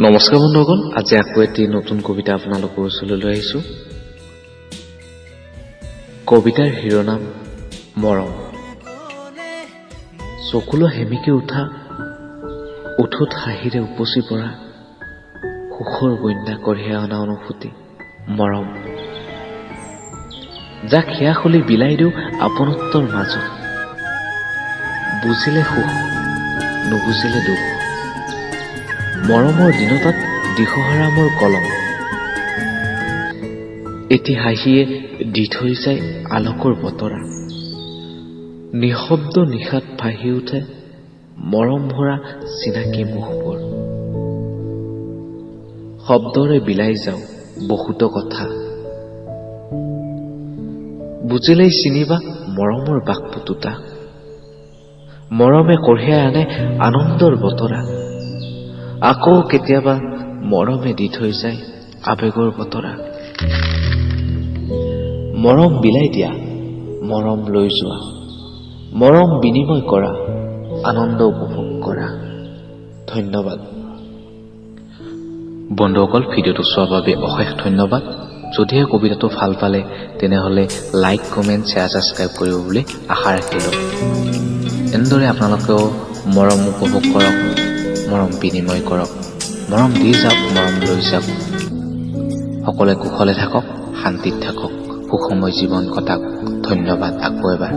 নমস্কাৰ বন্ধুসকল, আজি আকৌ এটি নতুন কবিতা আপোনালোকৰ ওচৰলৈ লৈ আহিছোঁ। কবিতাৰ শিৰোনাম মৰম। চকুলো হেমিকে উঠা, উঠোত হাঁহিৰে উপচি পৰা, সুখৰ বন্যা কঢ়িয়াই অনা অনুভূতি মৰম, যাক হিয়া খুলি বিলাই দিওঁ আপোনত্বৰ মাজত। বুজিলে সুখ, নুবুজিলে দুখ, মৰমৰ দিনতাত দিশহৰা মোৰ কলম। এটি হাঁহিয়ে দি থৈ যায় আলোকৰ বতৰা, নিশব্দ নিশাত ভাহি উঠে মৰম ভৰা চিনাকি মুখবোৰ। শব্দৰে বিলাই যাওঁ বহুতো কথা, বুজিলেই চিনিবা মৰমৰ বাকপুতুতা। মৰমে কঢ়িয়াই আনে আনন্দৰ বতৰা, আকৌ কেতিয়াবা মৰমে দি থৈ যায় আবেগৰ বতৰা। মৰম বিলাই দিয়া, মৰম লৈ যোৱা, মৰম বিনিময় কৰা, আনন্দ উপভোগ কৰা। ধন্যবাদ বন্ধুসকল, ভিডিঅ'টো চোৱাৰ বাবে অশেষ ধন্যবাদ। যদিহে কবিতাটো ভাল পালে তেনেহ'লে লাইক, কমেণ্ট, শ্বেয়াৰ, ছাবস্ক্ৰাইব কৰিব বুলি আশা ৰাখিলোঁ। এনেদৰে আপোনালোকেও মৰম উপভোগ কৰক, মৰম বিনিময় কৰক, মৰম দি যাওক, মৰম লৈ যাওক। সকলোৱে কুশলে থাকক, শান্তিত থাকক, সুখময় জীৱন কটাওক। ধন্যবাদ আকৌ এবাৰ।